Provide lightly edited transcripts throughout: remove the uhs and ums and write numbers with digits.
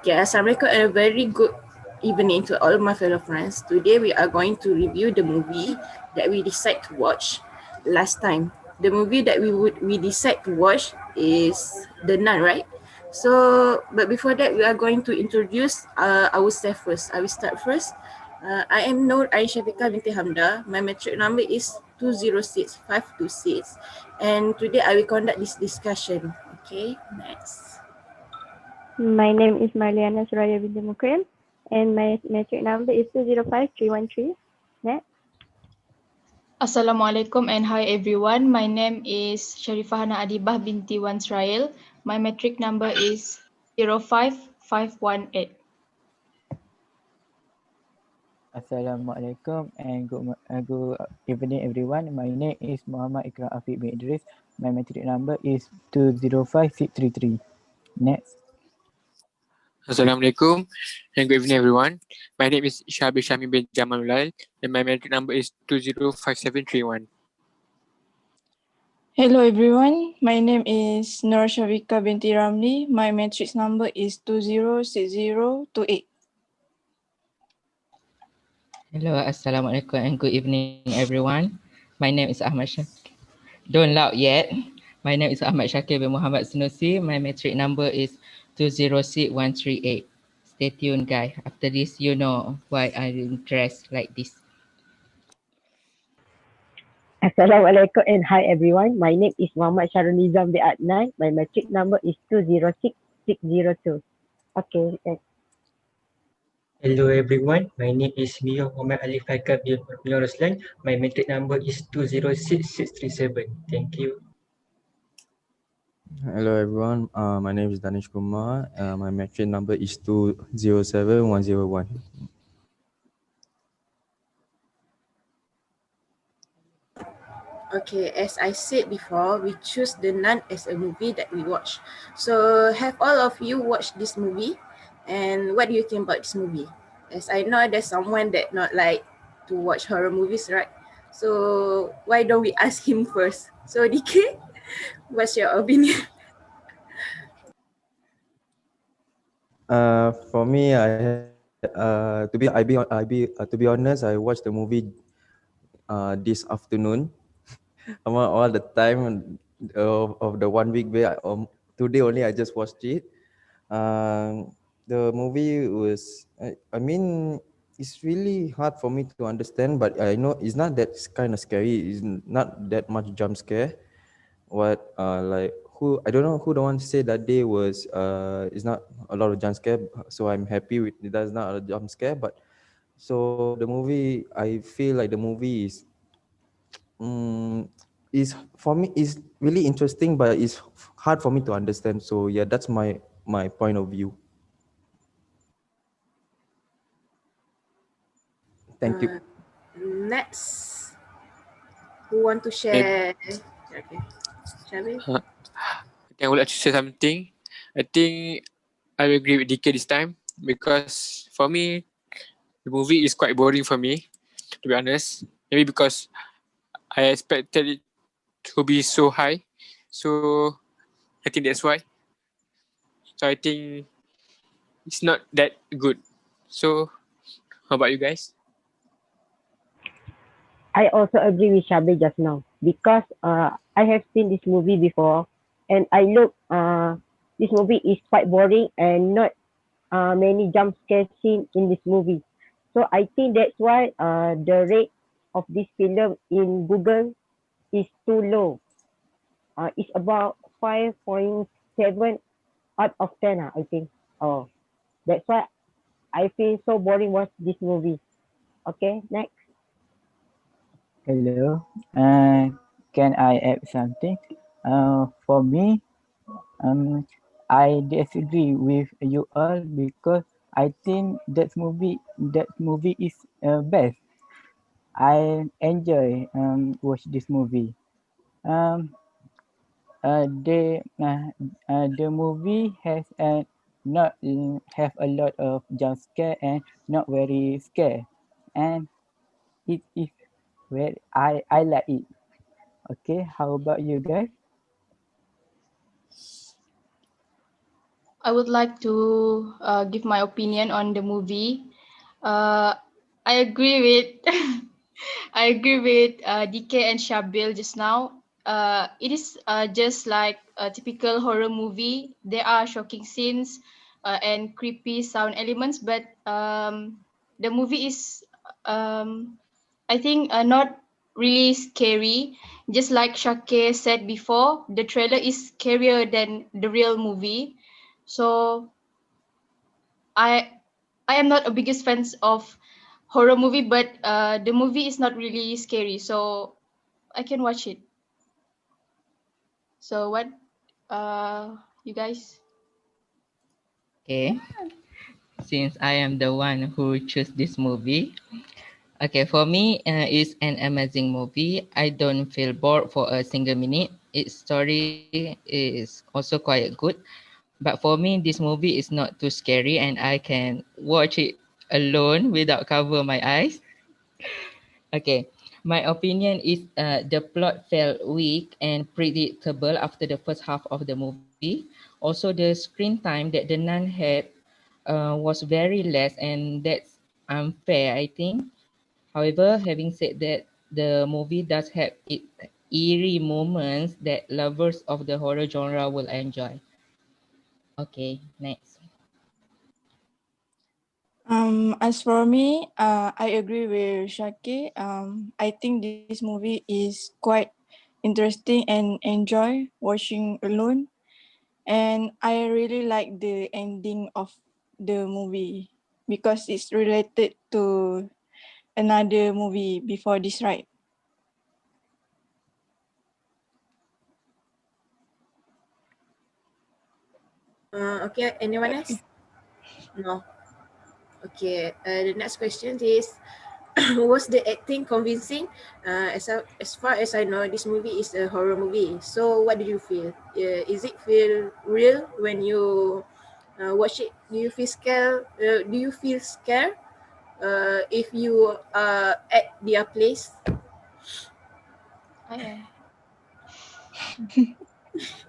Okay, Assalamualaikum and a very good evening to all my fellow friends. Today we are going to review the movie that we decide to watch last time. The movie that we decide to watch is The Nun, right? So, but before that, we are going to introduce ourselves first. I will start first. I am Noor Aishafika binti Hamda. My metric number is 206526, and today I will conduct this discussion. Okay, next. My name is Marliana Suraya binti Mukrim, and my metric number is 205313. Next. Assalamualaikum and hi everyone. My name is Sharifah Hana Adibah binti Wan Srail. My metric number is 05518. Assalamualaikum and good evening everyone. My name is Muhammad Ikram Afiq bin Idris. My metric number is 205633. Next. Assalamualaikum and good evening everyone. My name is Shabir Shami bin Jamalulal and my metric number is 205731. Hello everyone, my name is Nur Shavika binti Ramli. My matrix number is 206028. Hello, Assalamualaikum and good evening everyone. My name is Ahmad Shakir. Don't loud yet. My name is Ahmad Shakir bin Muhammad Sunusi. My metric number is 206138. Stay tuned guys. After this, you know why I'm dressed like this. Assalamualaikum and hi everyone. My name is Muhammad Sharul Nizam bin Adnan. My metric number is 206602. Okay, Hello everyone, my name is Mio Muhammad Ali Faikal bin Ruslan. My metric number is 206637. Thank you. Hello everyone, my name is Danish Kumar. My metric number is 207101. Okay, as I said before, we choose The Nun as a movie that we watch. So have all of you watched this movie? And what do you think about this movie? As I know there's someone that not like to watch horror movies, right? So why don't we ask him first? So DK, what's your opinion? For me, to be honest, I watched the movie this afternoon. All the time of the 1 week where today only I just watched it. The movie was, I mean, it's really hard for me to understand, but I know it's not that kind of scary. It's not that much jump scare. I don't know who the one said that day was it's not a lot of jump scare, so I'm happy with it. Does not a jump scare, but so the movie, I feel like the movie is for me is really interesting, but it's hard for me to understand. So yeah, that's my point of view. Thank you. Next, who want to share? Okay, Shabir? I would like to say something. I think I will agree with DK this time because for me, the movie is quite boring for me, to be honest. Maybe because I expected it to be so high. So I think that's why. So I think it's not that good. So how about you guys? I also agree with Shabi just now because I have seen this movie before and I look this movie is quite boring and not many jump scare scene in this movie. So I think that's why the rate of this film in Google is too low. It's about 5.7 out of 10, I think. Oh, that's why I feel so boring watch this movie. Okay, next. Hello. Can I add something? For me, I disagree with you all because I think that movie is best. I enjoy watch this movie. Um, the movie has not have a lot of jump scare and not very scare, and it is very I like it. Okay, how about you guys? I would like to give my opinion on the movie. I agree with I agree with DK and Shabil just now. It is just like a typical horror movie. There are shocking scenes and creepy sound elements, but the movie is, I think, not really scary. Just like Shake said before, the trailer is scarier than the real movie. So I I am not a biggest fans of horror movie, but the movie is not really scary, so I can watch it. So what, you guys? Okay, since I am the one who chose this movie. Okay, for me, it's an amazing movie. I don't feel bored for a single minute. Its story is also quite good. But for me, this movie is not too scary and I can watch it alone without cover my eyes. Okay, my opinion is the plot felt weak and predictable after the first half of the movie. Also, the screen time that the nun had was very less, and that's unfair, I think. However, having said that, the movie does have its eerie moments that lovers of the horror genre will enjoy. Okay, next. As for me, I agree with Shaki. I think this movie is quite interesting and enjoy watching alone. And I really like the ending of the movie because it's related to another movie before this, right? Okay, anyone else? No. Okay, the next question is was the acting convincing? As far as I know, this movie is a horror movie. So, what do you feel? Is it feel real when you watch it? Do you feel scared? Do you feel scared if you are at their place? I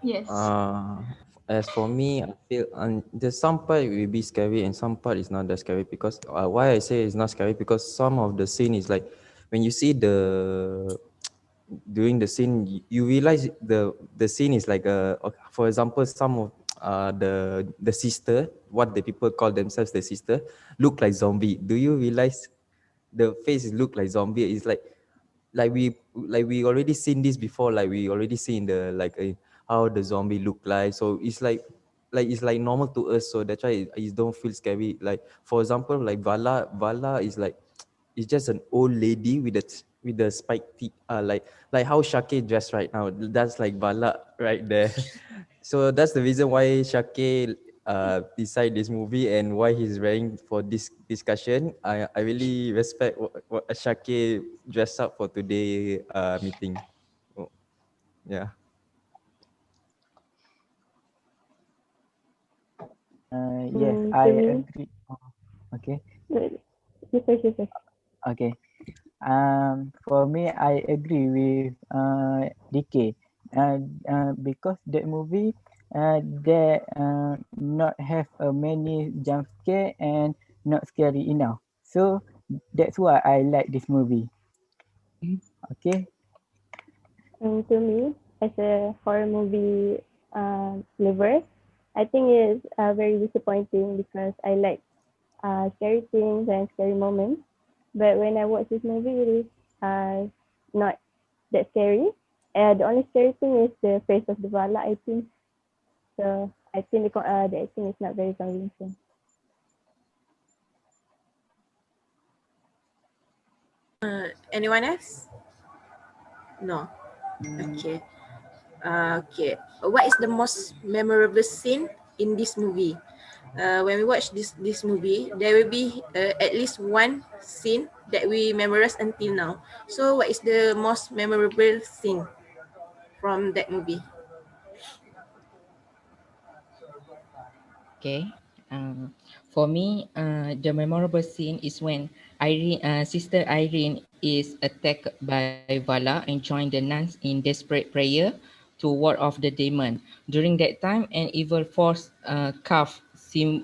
Yes. Uh, as for me, I feel there's some part will be scary and some part is not that scary because why I say it's not scary because some of the scene is like when you see the during the scene you realize the scene is like for example some of the sister, what the people call themselves the sister, look like zombie. Do you realize the face look like zombie? It's like we already seen this before, like we already seen the how the zombie look like, so it's like normal to us, so that's why it don't feel scary. Like for example, like Vala is like it's just an old lady with the spiked teeth, like how Shake dressed right now. That's like Vala right there. So that's the reason why Shake decide this movie and why he's wearing for this discussion. I really respect what Shake dressed up for today meeting. Oh, yeah. Yes, To I me, agree. Okay, you first, you first. okay. For me, I agree with DK. Because that movie, they not have a many jump scare and not scary enough. So that's why I like this movie. Okay. To me, as a horror movie lover, I think it's very disappointing because I like scary things and scary moments. But when I watch this movie, it is not that scary. The only scary thing is the face of the Vala, I think. So I think the acting is not very convincing. Anyone else? No. Okay. Okay. What is the most memorable scene in this movie? When we watch this movie, there will be at least one scene that we memorize until now. So, what is the most memorable scene from that movie? Okay. For me, the memorable scene is when Sister Irene is attacked by Vala and join the nuns in desperate prayer. to ward off the demon. During that time, an evil force carved symbol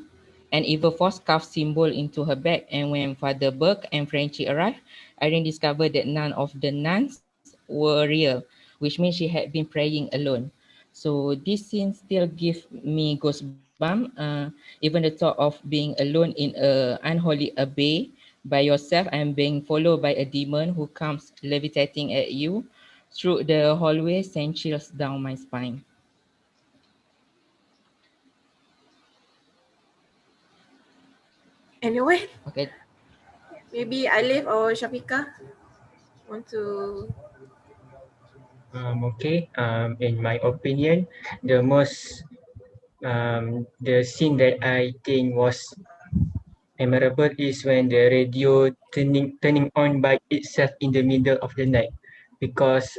into her back. And when Father Burke and Frenchie arrived, Irene discovered that none of the nuns were real, which means she had been praying alone. So this scene still gives me goosebumps. Even the thought of being alone in a unholy abbey by yourself and being followed by a demon who comes levitating at you through the hallway sent chills down my spine. Anyone? Okay. Maybe Alif or Shafika want to. Okay. In my opinion, the scene that I think was memorable is when the radio turning on by itself in the middle of the night, because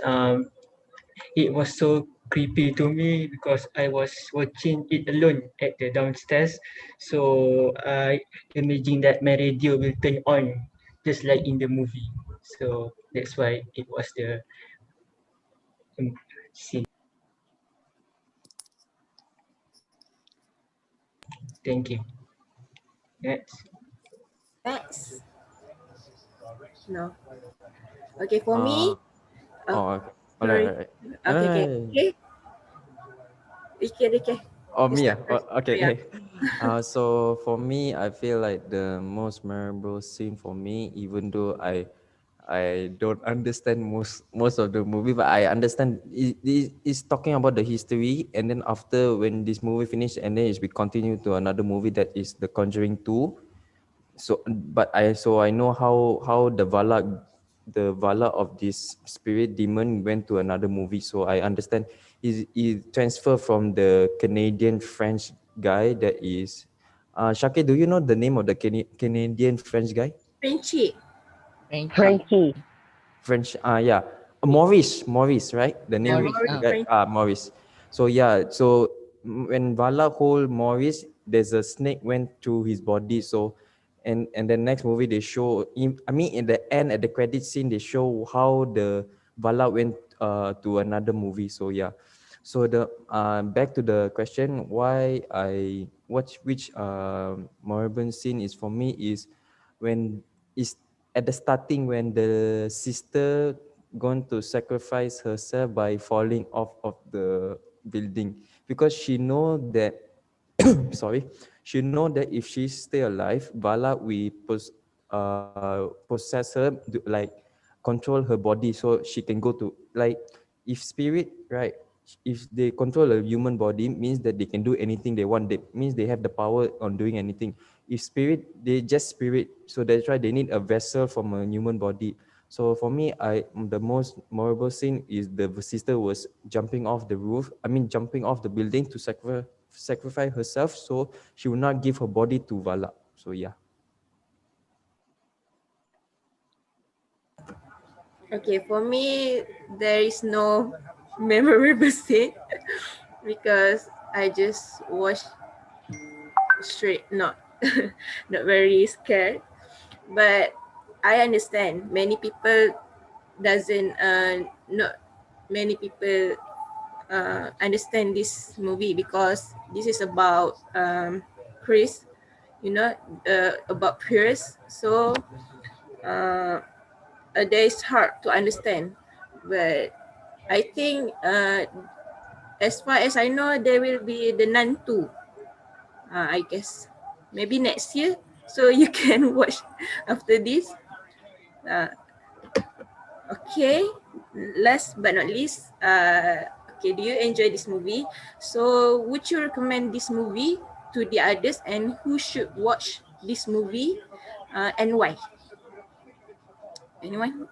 it was so creepy to me because I was watching it alone at the downstairs. So I imagine that my radio will turn on just like in the movie. So that's why it was the scene. Thank you. Next. Next. No. Okay, for Uh, me. Oh, oh, okay. sorry. Alright. Okay, okay. Alright. Okay. Okay. Oh, You me, start ah? first. Oh, okay, Yeah. okay. So for me, I feel like the most memorable scene for me, even though I don't understand most of the movie, but I understand it's talking about the history, and then after when this movie finished, and then it's we continue to another movie that is The Conjuring 2. So I know how the Vala of this spirit demon went to another movie. So I understand he transferred from the Canadian French guy that is Shaki, do you know the name of the Canadian French guy? Frenchie. Frenchie. Frenchie. French, yeah, Maurice, right? The Yeah, name Maurice. of the Maurice guy, French. Maurice. So yeah, when Vala hold Maurice, there's a snake went through his body. So, and the next movie they show him. I mean, in the end, at the credit scene, they show how the Vala went to another movie. So yeah, so the back to the question, why I watch which Moribund scene is for me is when is at the starting when the sister going to sacrifice herself by falling off of the building because she know that sorry, she know that if she stay alive, Vala will possess her, like control her body so she can go to like if spirit, right? If they control a human body, means that they can do anything they want. They means they have the power on doing anything. If spirit, they just spirit, so that's why they need a vessel from a human body. So for me, the most memorable scene is the sister was jumping off the roof. I mean, jumping off the building to sacrifice herself, so she will not give her body to Vala. So yeah. Okay, for me, there is no memorable scene because I just watched straight, not not very scared. But I understand many people doesn't not many people understand this movie because this is about Chris, about Pierce. So uh, that is hard to understand. But I think as far as I know, there will be the Nun 2. I guess maybe next year. So you can watch after this. Uh, okay. Last but not least, okay, do you enjoy this movie? So would you recommend this movie to the others, and who should watch this movie and why? Anyone?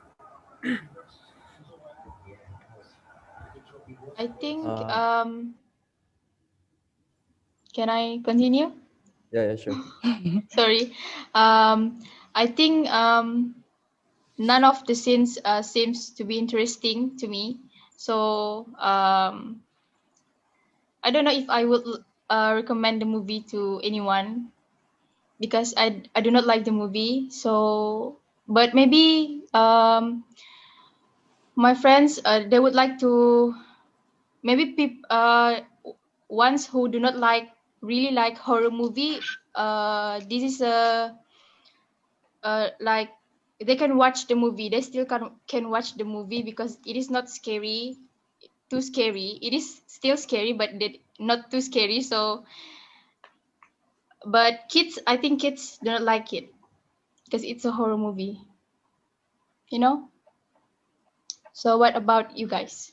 I think Uh, can I continue? yeah, sure. Sorry. I think none of the scenes seems to be interesting to me. So I don't know if I would recommend the movie to anyone because I do not like the movie. So, but maybe my friends they would like to maybe ones who do not really like horror movie, this is a like they can watch the movie. They still can watch the movie because it is not scary, too scary. It is still scary, but not too scary. So, but kids, I think kids do not like it because it's a horror movie, you know. So, what about you guys?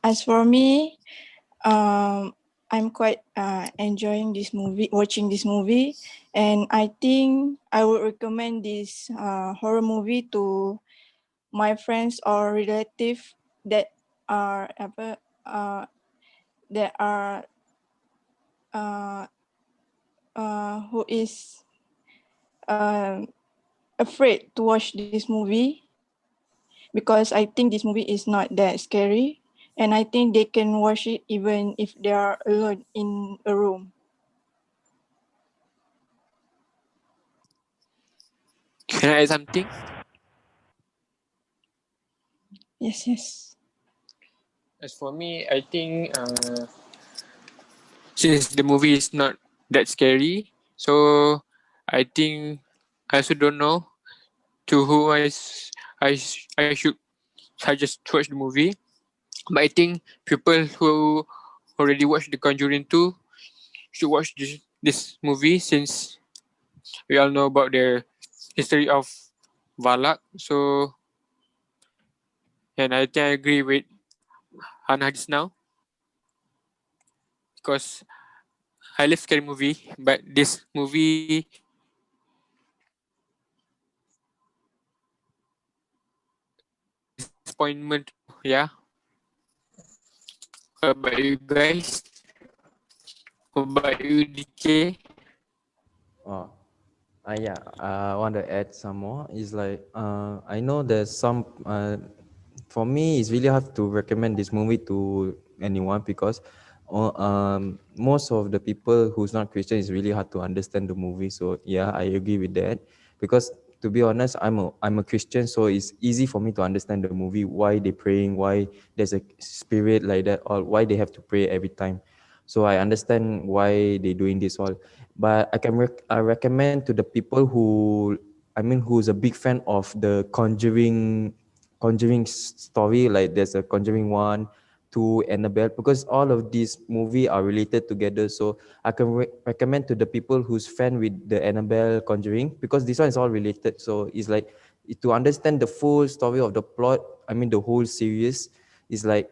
As for me, I'm quite enjoying this movie, watching this movie, and I think I would recommend this horror movie to my friends or relative that are that are uh, who is afraid to watch this movie, because I think this movie is not that scary, and I think they can watch it even if they are alone in a room. Can I add something? Yes. As for me, I think since the movie is not that scary, so I think I also don't know to who I should suggest to watch the movie. But I think people who already watched The Conjuring 2 should watch this movie since we all know about the history of Valak. So, and I think I agree with Hannah just now because I love scary movie, but this movie disappointment. Yeah. What about you guys? What about you, DK? Oh, yeah. I want to add some more. It's like I know there's some. For me, it's really hard to recommend this movie to anyone because most of the people who's not Christian is really hard to understand the movie. So yeah, I agree with that because to be honest, I'm a Christian, so it's easy for me to understand the movie. Why they praying? Why there's a spirit like that? Or why they have to pray every time? So I understand why they doing this all, but I recommend to the people who who's a big fan of the Conjuring story. Like there's a Conjuring 1, 2, Annabelle, because all of these movie are related together. So I can recommend to the people who's fan with the Annabelle Conjuring because this one is all related. So it's like to understand the full story of the plot. The whole series is like,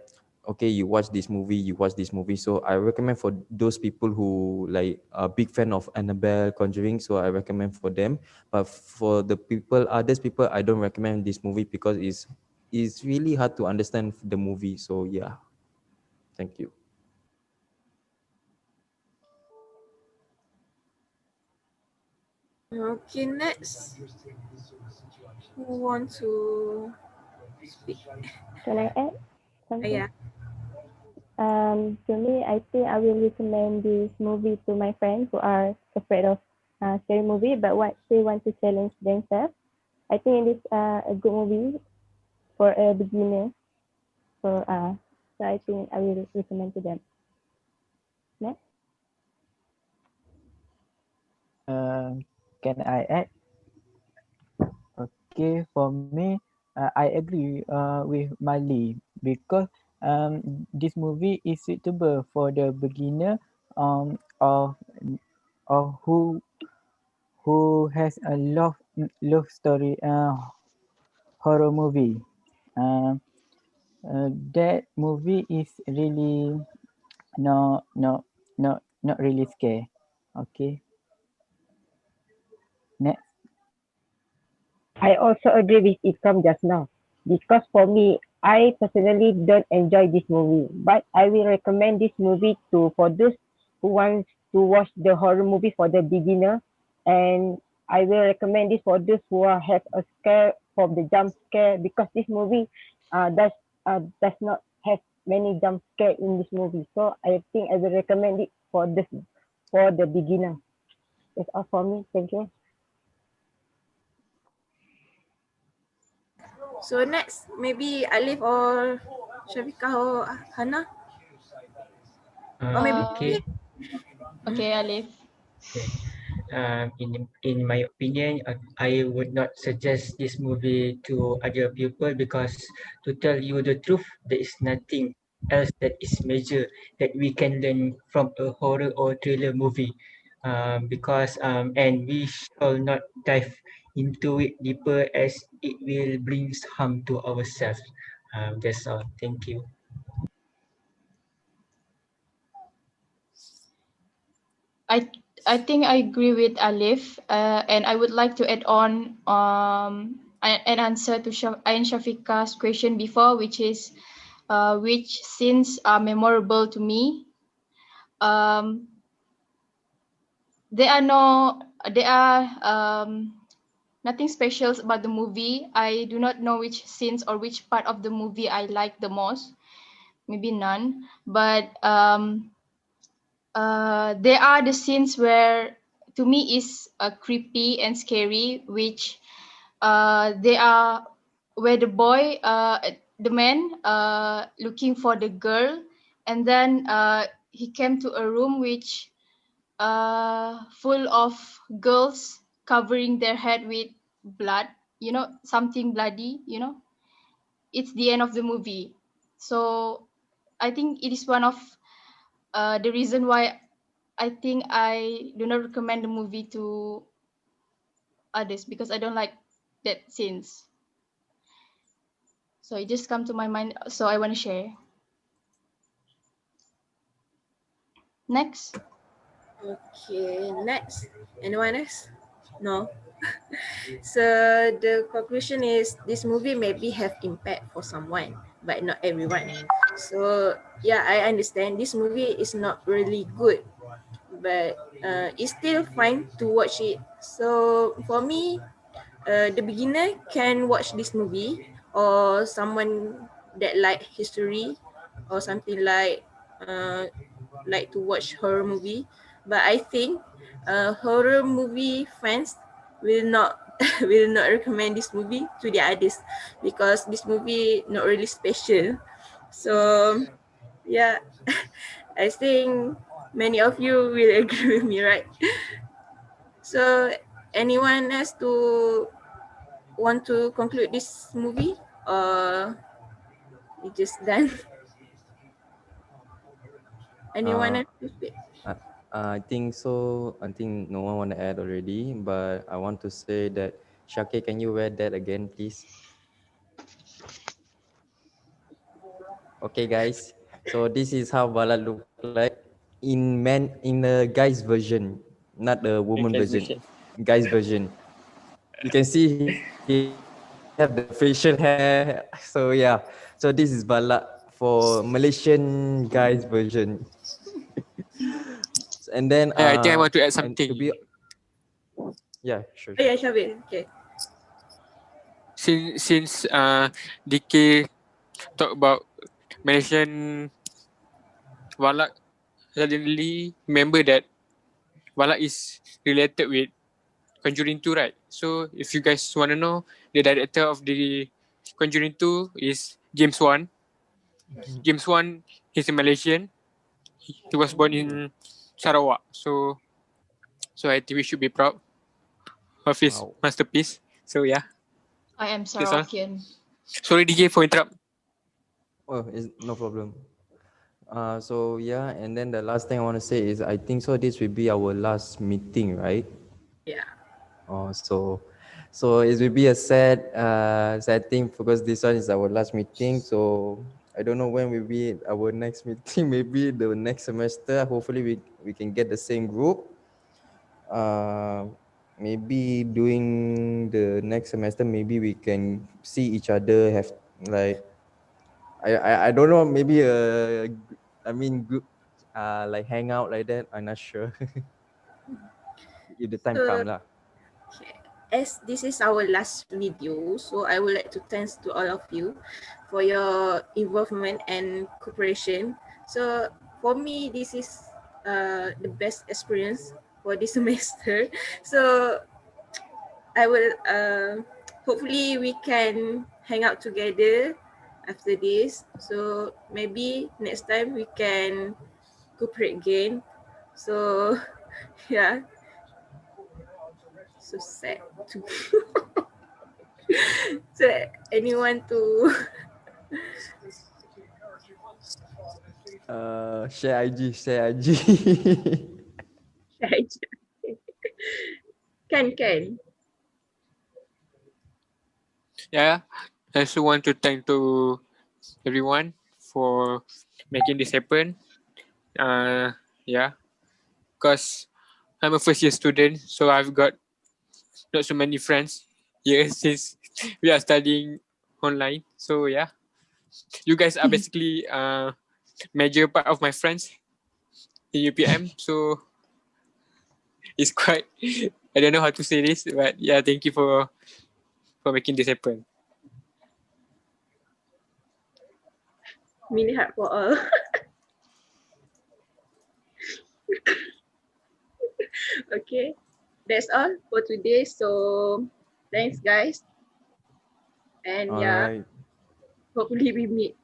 okay, you watch this movie. So I recommend for those people who like are big fan of Annabelle Conjuring. So I recommend for them. But for the others people, I don't recommend this movie because it's really hard to understand the movie. So yeah, thank you. Okay, next. Who want to speak? Can I add something? Yeah. To me, I think I will recommend this movie to my friends who are afraid of scary movie, but what they want to challenge themselves. I think it is a good movie for a beginner. So, so I think I will recommend to them. Next. Can I add? Okay, for me, I agree with Mali because this movie is suitable for the beginner of who has a love story horror movie. Um, that movie is really not really scary. Okay, next. I also agree with Ikram just now because for me, I personally don't enjoy this movie, but I will recommend this movie to for those who wants to watch the horror movie for the beginner, and I will recommend this for those who have a scare from the jump scare because this movie does not have many jump scare in this movie. So I think I will recommend it for the beginner. That's all for me. Thank you. So next, maybe Alif or Syafiqah or Hana? Or maybe Okay. Okay, Alif. Okay. In my opinion, I would not suggest this movie to other people because, to tell you the truth, there is nothing else that is major that we can learn from a horror or thriller movie. And we shall not dive into it deeper as it will bring harm to ourselves. That's all. Thank you. I I think I agree with Alif, and I would like to add on an answer to Ain Shafiqah's question before, which is which scenes are memorable to me. Um, there are no there are nothing special about the movie. I do not know which scenes or which part of the movie I like the most. Maybe none, but there are the scenes where to me is creepy and scary, which they are where the man looking for the girl, and then he came to a room which full of girls covering their head with blood, something bloody, it's the end of the movie. So I think it is one of the reason why I think I do not recommend the movie to others, because I don't like that scenes. So it just come to my mind, so I want to share. Next. Okay, next. Anyone else? No. So the conclusion is this movie maybe have impact for someone, but not everyone. So yeah, I understand this movie is not really good, but it's still fine to watch it. So for me, the beginner can watch this movie, or someone that like history or something like to watch horror movie. But I think horror movie fans will not will not recommend this movie to the others, because this movie not really special. So yeah, I think many of you will agree with me, right? So anyone else to want to conclude this movie, or we just done? Anyone Uh, else to speak? I, I think so. I think no one want to add already, but I want to say that Shake, can you wear that again, please? Okay, guys. So this is how Bala look like in the guy's version, not the woman Guys, version. version. Guy's version. You can see he have the facial hair. So yeah. So this is Bala for Malaysian guy's version. And then I think I want to add and to something. be yeah, sure, Oh sure. yeah, Shabir. Okay. Since DK talk about Malaysian Valak, suddenly remember that Valak is related with Conjuring 2, right? So if you guys want to know, the director of the Conjuring 2 is James Wan. James Wan, he's a Malaysian. He was born in Sarawak. So I think we should be proud of his Wow. masterpiece. So yeah, I am that's all. Sarawakian. Sorry DJ for interrupt. Oh, is no problem. So yeah, and then the last thing I want to say is I think so this will be our last meeting, right? Yeah. Oh, so it will be a sad thing because this one is our last meeting. So I don't know when will be our next meeting. Maybe the next semester. Hopefully we can get the same group. Maybe during the next semester, maybe we can see each other. Have like I don't know. Maybe I mean group like hang out like that. I'm not sure if the time So come lah. okay. As this is our last video, so I would like to thanks to all of you for your involvement and cooperation. So for me, this is the best experience for this semester. So I will hopefully we can hang out together after this. So maybe next time we can cooperate again. So yeah, so sad to so anyone to Share IG, share IG. can Yeah, I also want to thank to everyone for making this happen. Yeah, because I'm a first year student, so I've got not so many friends here since we are studying online. So yeah, you guys are basically major part of my friends in UPM. So it's quite I don't know how to say this, but yeah, thank you for making this happen. mini hard for all. Okay, that's all for today. So thanks guys, and yeah, Alright. hopefully we meet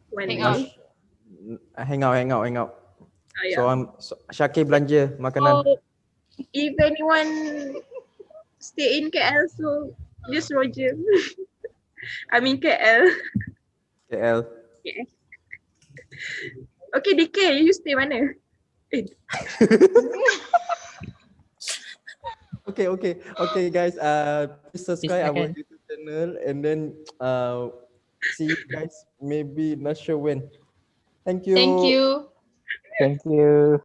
one Hang out. day. Hang out. Oh So yeah. Syakir belanja makanan. So if anyone stay in KL, so just Roger. I mean KL. KL. Yeah. Okay, DK, you stay mana? Okay, guys. Please subscribe our Silakan. YouTube channel and then see you guys. Maybe not sure when. Thank Thank you. you. Thank you.